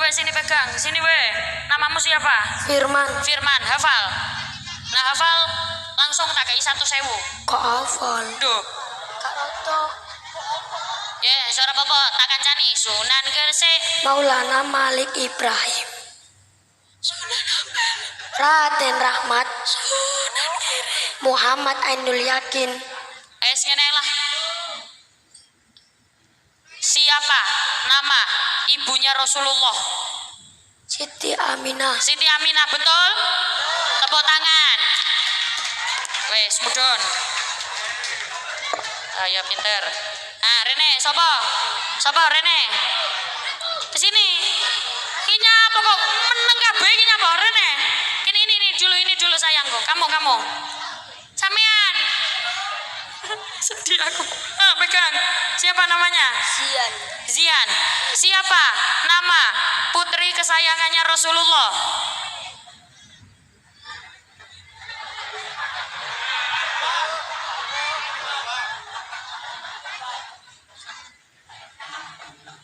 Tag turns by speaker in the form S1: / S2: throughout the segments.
S1: weh sini pegang, sini weh. Namamu siapa?
S2: Firman.
S1: Firman, hafal. Nah hafal langsung tak kei 1.000.
S2: Kok hafal?
S1: Duh.
S2: Kak Roto.
S1: Ya, suara bapak tak kancani. Sunan Gresik.
S2: Maulana Malik Ibrahim. Raden Rahmat. Muhammad Ainul Yakin.
S1: Ngene lah. Siapa nama ibunya Rasulullah?
S2: Siti Aminah.
S1: Siti Aminah, betul? Tepuk tangan. Wes, mudun. Ayo pinter. Nah, Rene, sopo? Sopo Rene? Kesini. Kinya apa kok meneng kabeh iki nyapa Rene? Kini ini dulu sayangku. Kamu. Sampean. Sedih aku. Pegang. Siapa namanya? Zian. Siapa nama putri kesayangannya Rasulullah?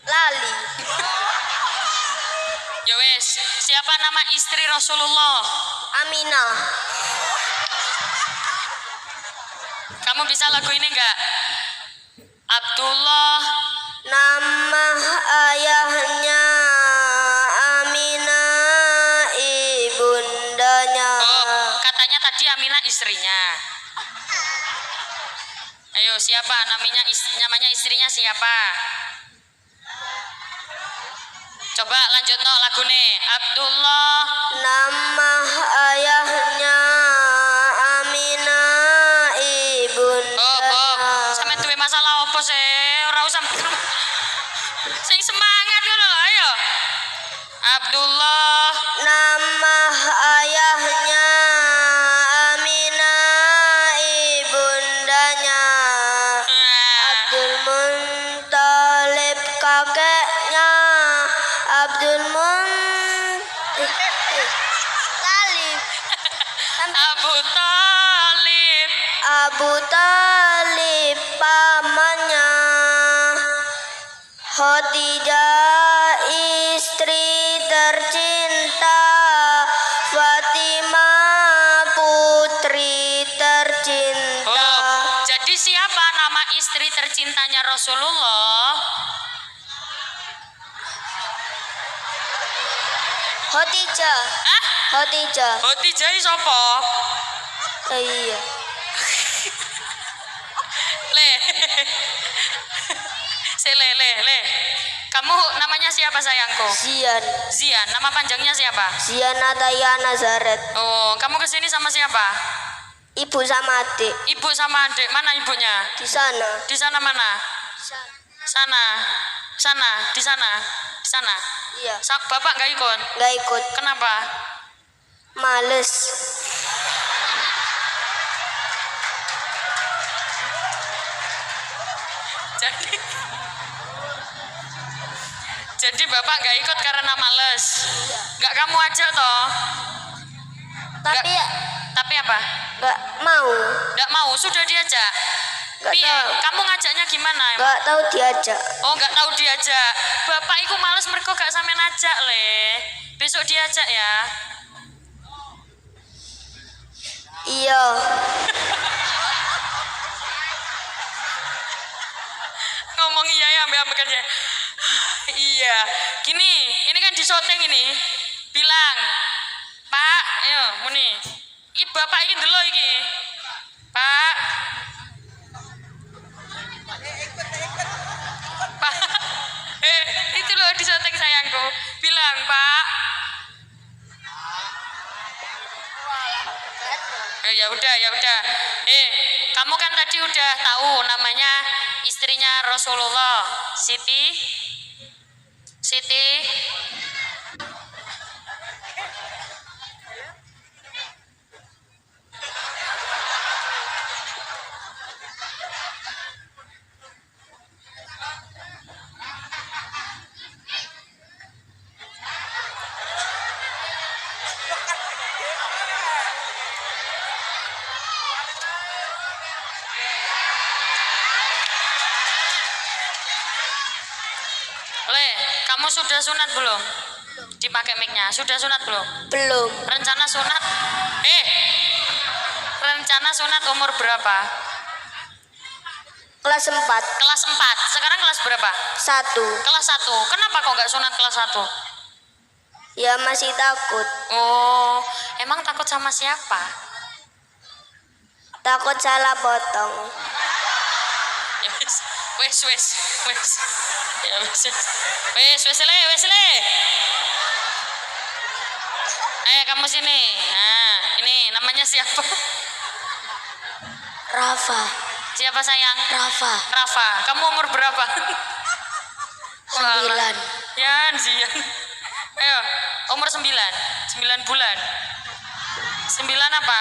S2: Lali.
S1: Ya wes, siapa nama istri Rasulullah?
S2: Aminah.
S1: Kamu bisa lagu ini enggak? Abdullah.
S2: Nama ayahnya Aminah, ibundanya.
S1: Oh, katanya tadi Aminah istrinya. Ayo, siapa namanya istrinya siapa? Coba lanjut no lagu nih. Abdullah.
S2: Nama ayahnya Aminah, ibundanya.
S1: Oh, sampe duwe masalah apa sih? Ora usah sing semangat ngono lho, ayo. Abdullah.
S2: Nama ayahnya Aminah, ibundanya. Abdul Muthalib, kakeknya Abdul Abu Talib, pamannya. Khadijah, istri tercinta. Fatimah, putri tercinta.
S1: Oh, jadi siapa nama istri tercintanya Rasulullah?
S2: Khadijah.
S1: Hah?
S2: Khadijah.
S1: Khadijah sapa?
S2: Iya.
S1: Le. Kamu namanya siapa sayangku? Zian. Nama panjangnya siapa?
S2: Zian Ataya Nazaret.
S1: Oh, kamu kesini sama siapa?
S2: Ibu sama adik.
S1: Ibu sama adik. Mana ibunya?
S2: Di sana.
S1: Di sana mana? Di sana.
S2: Iya.
S1: Bapak nggak ikut?
S2: Nggak ikut.
S1: Kenapa?
S2: Males.
S1: Jadi bapak nggak ikut karena males. Nggak kamu aja toh? Tapi apa?
S2: Nggak mau.
S1: Nggak mau. Sudah diajak. Kamu ngajaknya gimana?
S2: Nggak tahu diajak.
S1: Oh, nggak tahu diajak. Bapak iku males mereka gak sampe ngajak le. Besok diajak ya.
S2: Iya.
S1: Ngomong iya ya ambil kerja. Iya. Gini, ini kan di syuting ini. Bilang, Pak, ayo muni. Iki bapak iki ndelok iki. Pak. Pak. Itu loh di syuting sayangku. Bilang, Pak. Ya udah. Kamu kan tadi udah tahu namanya istrinya Rasulullah, Siti. Le, kamu sudah sunat belum? Dipakai mic-nya. Sudah sunat belum?
S2: Belum.
S1: Rencana sunat? Rencana sunat umur berapa?
S2: Kelas 4.
S1: Kelas 4. Sekarang kelas berapa?
S2: 1.
S1: Kelas 1. Kenapa kok nggak sunat kelas 1?
S2: Ya masih takut.
S1: Oh, emang takut sama siapa?
S2: Takut salah potong.
S1: Ya wes. Ya wes le. Kamu sini. Nah, ini namanya siapa?
S2: Rafa.
S1: Siapa sayang?
S2: Rafa.
S1: Kamu umur berapa?
S2: 9.
S1: Ya, Zian. Ayo, umur 9 bulan. 9 apa?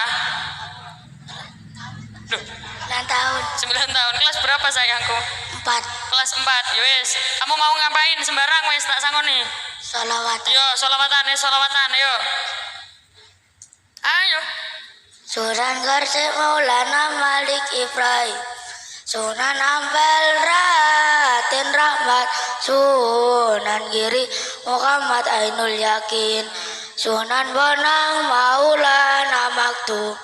S1: Loh,
S2: 9 tahun.
S1: 9 tahun. Kelas berapa sayangku?
S2: 4.
S1: Kelas 4. Ya wes. Kamu mau ngapain sembarang wes tak sangoni.
S2: Sholawatan.
S1: Yo, sholawatan, ayo. Ayo.
S2: Sunan Gresik Maulana Malik Ibrahim, Sunan Ampel Raden Rahmat, Sunan Giri Muhammad Ainul Yakin, Sunan Bonang Maulana Maktum,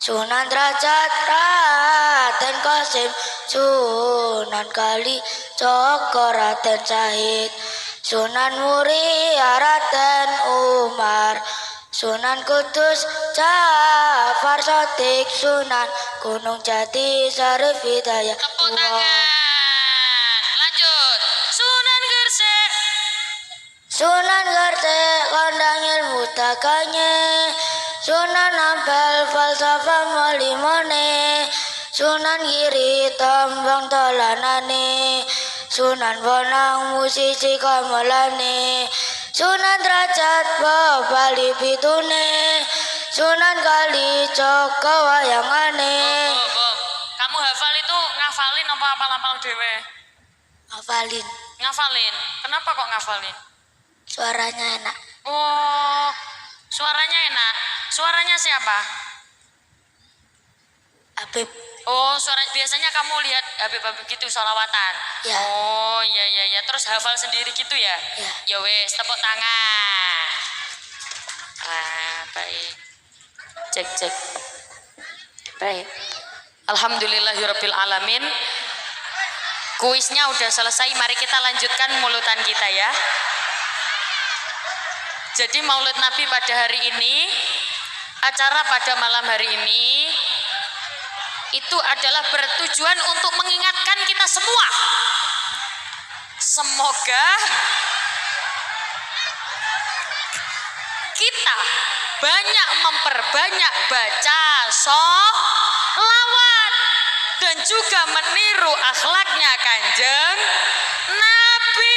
S2: Sunan Derajat Raden Qasim, Sunan Kali Joko Raden Syahid, Sunan Muria Raden Umar, Sunan Kudus Jafar Sotik, Sunan Gunung Jati Syarif Hidayat.
S1: Tepuk tangan. Lanjut. Sunan Gresik.
S2: Sunan Gresik kondang ilmu takanya, Sunan Ampel falsafah molimone, Sunan Giri tombong dolanane, Sunan Bonang musisi gamelane, Sunan Derajat bebali pitune, Sunan Kali Joko wayangane.
S1: Bob. Kamu hafal itu ngafalin apa apal-apal dewe? Ngafalin. Kenapa kok ngafalin?
S2: Suaranya enak.
S1: Oh, suaranya enak. Suaranya siapa?
S2: Habib.
S1: Oh, biasanya kamu lihat Habib gitu sholawatan.
S2: Ya.
S1: Oh, iya. Terus hafal sendiri gitu ya?
S2: Ya.
S1: Ya wes, tepuk tangan. Baik. Cek. Baik. Alhamdulillahirabbil alamin. Kuisnya udah selesai, mari kita lanjutkan mulutan kita ya. Jadi Maulid Nabi pada hari ini, acara pada malam hari ini itu adalah bertujuan untuk mengingatkan kita semua. Semoga kita banyak memperbanyak baca sholawat dan juga meniru akhlaknya Kanjeng Nabi.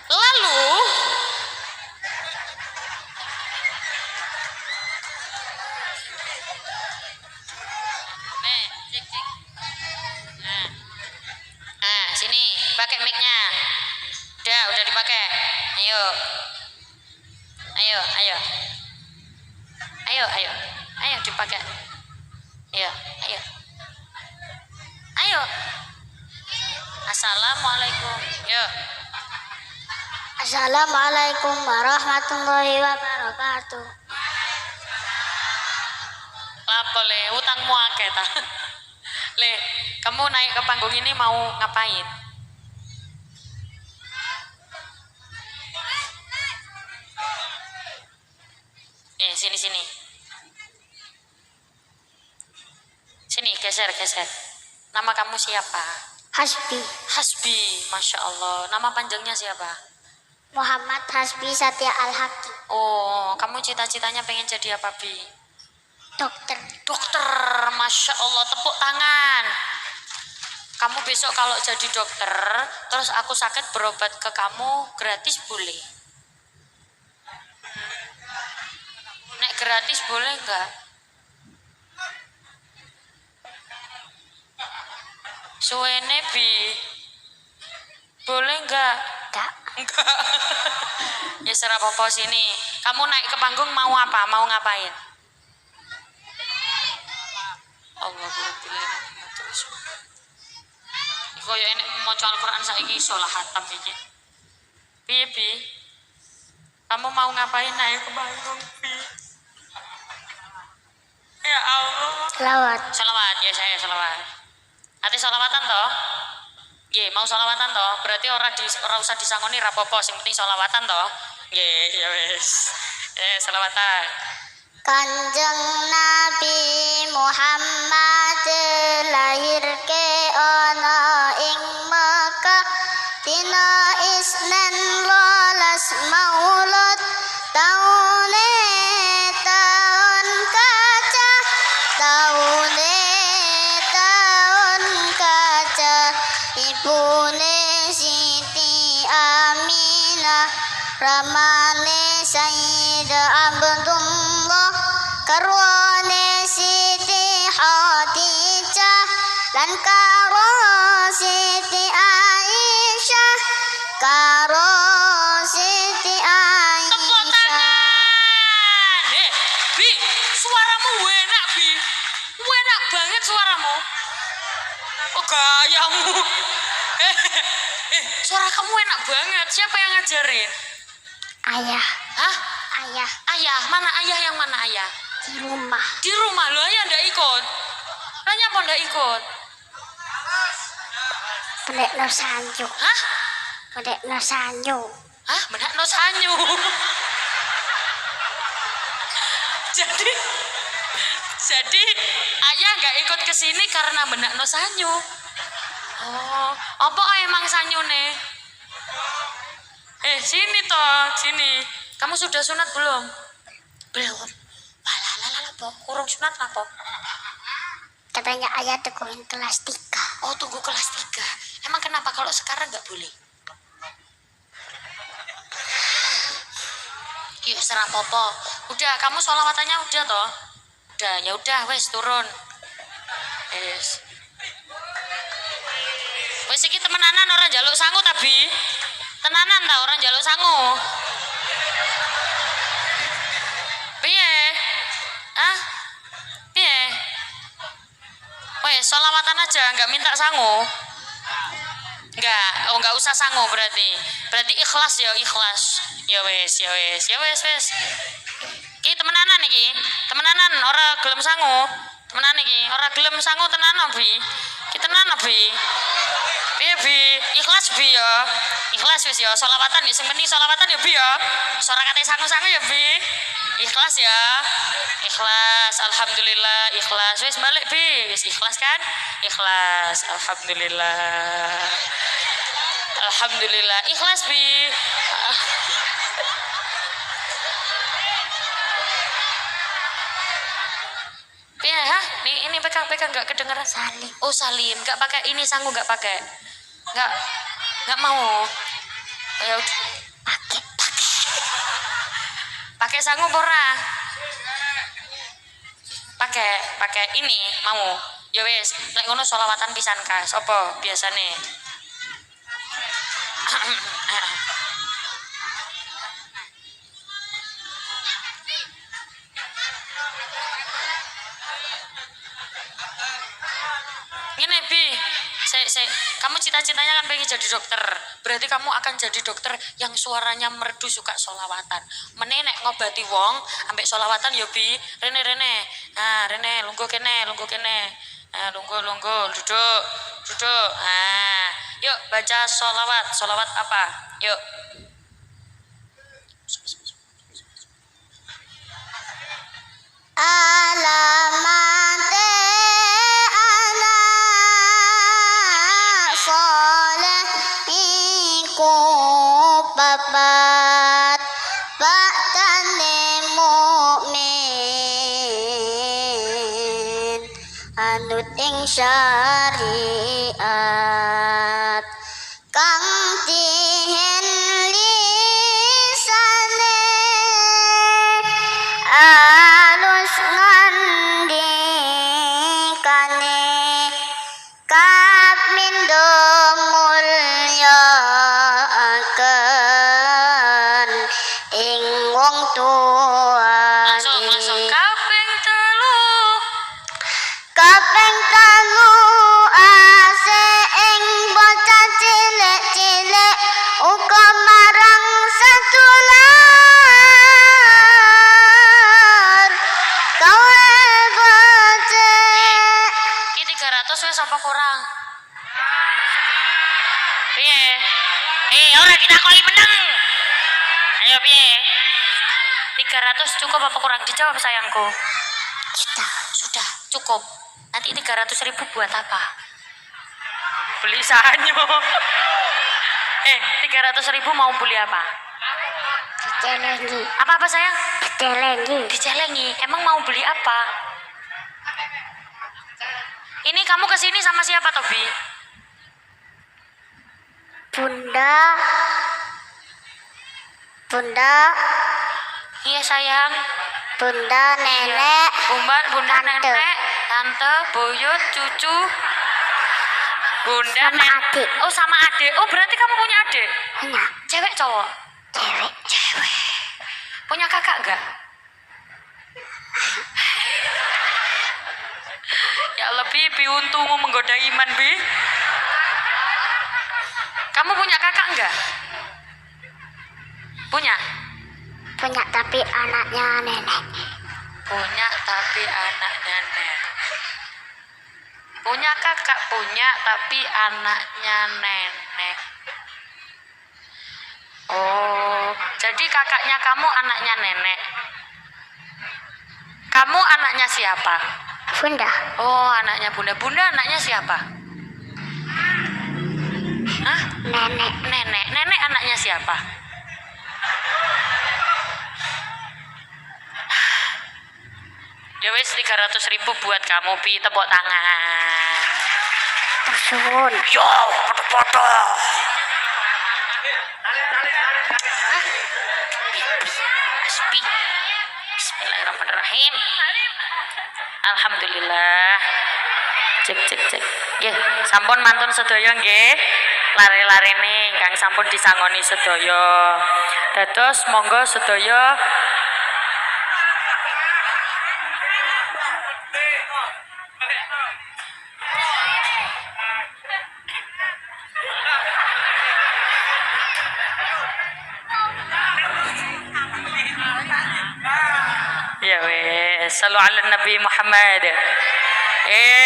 S1: Lalu cek. Nah, sini pakai mic-nya. Udah dipakai. Ayo dipakai. Ayo. Assalamualaikum. Yuk.
S2: Assalamualaikum warahmatullahi wabarakatuh.
S1: Apa le, utangmu akeh ta? Le, kamu naik ke panggung ini mau ngapain? Sini. Sini, geser. Nama kamu siapa?
S2: Hasbi.
S1: Masya Allah. Nama panjangnya siapa?
S2: Muhammad Hasbi Satya Al-Haki.
S1: Oh, kamu cita-citanya pengen jadi apa, Bi?
S2: Dokter.
S1: Dokter, Masya Allah, tepuk tangan. Kamu besok kalau jadi dokter, terus aku sakit berobat ke kamu, gratis boleh? Nek gratis boleh enggak? Suwene, Bi. Boleh enggak?
S2: Enggak.
S1: Enggak. Ya serah apa sini. Kamu naik ke panggung mau apa? Mau ngapain? Allah Akbar. Koyo enek maca Al-Qur'an saiki iso lah hatam iki. Piye, Bi? Kamu mau ngapain naik ke panggung, Bi? Ya Allah.
S2: Selawat.
S1: Selawat ya saya selawat. Ati selawatan toh? Nggih, mau selawatan toh? Berarti ora usah disangoni rapopo, sing penting selawatan toh. Nggih, ya wis. Selawatan.
S2: Kanjeng Nabi Muhammad lahir ke ana ing Mekah dina Isnin 12 Maulud taune taun kaca taune taun kaca ibune Siti Aminah ramane Sayyid Abdullah karwane Siti Khadijah lan karo Siti Aisyah karo Siti
S1: Tepuk
S2: Aisyah.
S1: tangan. Bi, suaramu enak, Bi. Enak banget suaramu. Oh, gayamu. Suara kamu enak banget. Siapa yang ngajarin?
S2: Ayah,
S1: Hah?
S2: ayah
S1: Ayah, mana ayah yang mana ayah?
S2: di rumah.
S1: Di rumah lo ayah ndak ikut. Nanya apa ndak ikut?
S2: Pendek no sanju,
S1: Hah?
S2: pendek no sanju.
S1: Hah? Benak no sanyu. jadi ayah nggak ikut ke sini karena benak no sanyu. Oh, apa emang sanyu nih? Sini toh, sini. Kamu sudah sunat belum? Belum. Walah, apa? Kurang sunat apa?
S2: Katanya ayah tekuin kelas 3.
S1: Oh, tunggu kelas 3. Emang kenapa kalau sekarang nggak boleh? Yuk serah popo. Udah, kamu sholawatannya udah toh? Udah, ya udah, wes turun. Wes. Wes iki temenanan orang jaluk sangu tapi. Tenanan ta orang jaluk sangu. Piye? Ah? Piye? Wes, sholawatan aja, nggak minta sangu. Nggak usah sangu berarti. Berarti ikhlas ya, ikhlas. Ya wes, ya wes, ya wes, wes. Ki temenanan iki. Temenanan ora gelem sangu. Temenan iki, ora gelem sangu tenanan, Bi. Ki tenanan, Bi. Piye, Bi? Ikhlas, Bi ya. Ikhlas wis ya, sholawatan ya sing penting sholawatan ya, Bi ya. Ora kate sangu-sangu ya, Bi. Ikhlas ya. Ikhlas, alhamdulillah, ikhlas. Wis balik, Bi. Wis ikhlas kan? Ikhlas, alhamdulillah. Alhamdulillah, ikhlas, Bi. Ya, hah? Ini pegang nggak kedengeran.
S2: Salim.
S1: Oh, salin, nggak pakai ini sangu nggak pakai. Nggak mau. Ya udah. Pakai sangu pora. Pakai ini mau. Ya wes, lek ngono sholawatan pisan kas. Apa biasane? Gini, Bi, kamu cita-citanya kan pengen jadi dokter. Berarti kamu akan jadi dokter yang suaranya merdu suka sholawatan. Meneh nek ngobati wong ambek sholawatan ya, Bi. Rene. Nah, Rene lungguh kene. Nah, lungguh, duduk. Nah, yuk baca sholawat apa? Yuk.
S2: Alamate anak soleh iku papat baktane mukmin anut ing syariat kang dihen lisane alus ngandikane kapindo mulyakaken ing wong tuwa
S1: takoki meneng. Ayo piye? 300 cukup apa kurang? Dijawab sayangku. Sudah cukup. Nanti 300.000 buat apa? Beli sanyo. 300.000 mau beli apa?
S2: Dicelengi.
S1: Apa sayang?
S2: Dicelengi.
S1: Dicelengi. Emang mau beli apa? Ini kamu kesini sama siapa, Tobi?
S2: Bunda. Bunda.
S1: Iya sayang.
S2: Bunda, nenek.
S1: Bunda,
S2: Tante.
S1: nenek, tante, buyut, cucu. Bunda,
S2: Sama
S1: nenek.
S2: adik.
S1: Oh sama adik. Oh berarti kamu punya adik?
S2: Punya.
S1: Cewek cowok?
S2: Cewek.
S1: Cewek. Punya kakak gak? Ya lebih Bi, untungmu menggoda iman Bi. Kamu punya kakak enggak? Punya?
S2: Punya tapi anaknya nenek.
S1: Punya tapi anaknya nenek. Punya kakak, punya tapi anaknya nenek. Oh, jadi kakaknya kamu anaknya nenek. Kamu anaknya siapa?
S2: Bunda.
S1: Oh, anaknya bunda. Bunda anaknya siapa? Hah?
S2: Nenek.
S1: Nenek. Nenek anaknya siapa? Ya wes 300.000 buat kamu Pi, tepuk tangan.
S2: Tersuwun.
S1: Yo, foto-foto. Aspi. Bismillahirrahmanirrahim. Alhamdulillah. Cek. Nggih, sampun mantun sedaya nggih. Lare-lare nih ingkang sampun disangoni sedaya. Dados monggo sedaya ya wes, salu ala Nabi Muhammad.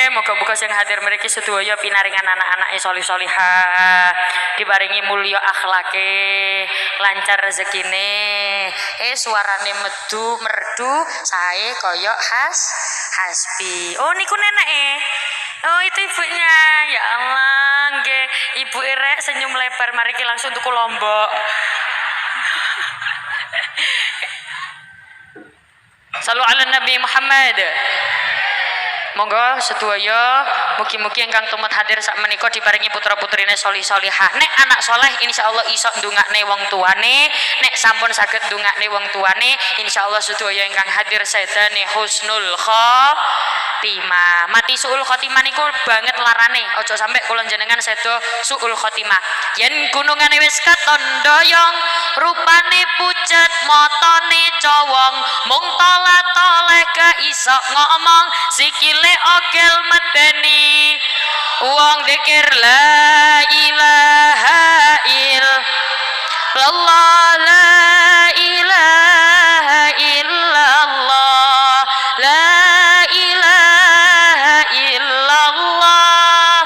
S1: Moga-moga sing hadir mriki sedaya pinaringan anak-anak solih-solihah, diparingi mulya akhlake, lancar rezekine, suarane merdu sae koyok hasbi. Oh niku neneke. Oh itu ibunya. Ya Allah, nggih. Ibu Irek senyum lebar mariki langsung tuku lombok. Salu ala Nabi Muhammad. Monggo sedaya mugi-mugi ingkang tumut hadir sak menika diparingi putra-putrine solih-solihah. Nek anak soleh insyaallah iso ndongakne wong tuane, nek sampun saged ndongakne wong tuane insyaallah sedaya ingkang hadir sedane husnul khotimah. Mati suul khotimah niku banget larane. Aja sampe kula jenengan sedo suul khotimah. Yen gunungane wis katon doyong, rupane pucet, motone cowong, mung tolat-toleh ke iso ngomong, sikile ogel medeni. Wong dzikir la ilaha illallah, la ilaha illallah, la ilaha illallah.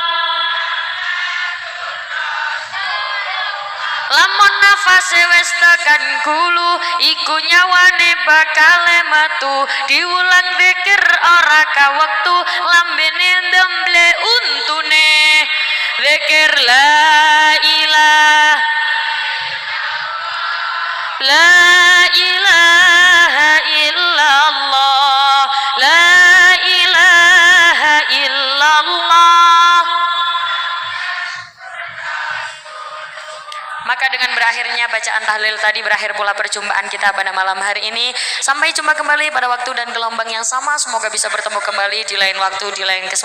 S1: Lamun nafase wis tekan gulu, iku nyawane bakal metu. Diulang dzikir ora ka wektu, lambene ndemble untune. Dzikir la ilaha illallah, la ilaha illallah. Maka dengan berakhirnya bacaan tahlil tadi berakhir pula perjumpaan kita pada malam hari ini. Sampai jumpa kembali pada waktu dan gelombang yang sama. Semoga bisa bertemu kembali di lain waktu, di lain kesempatan.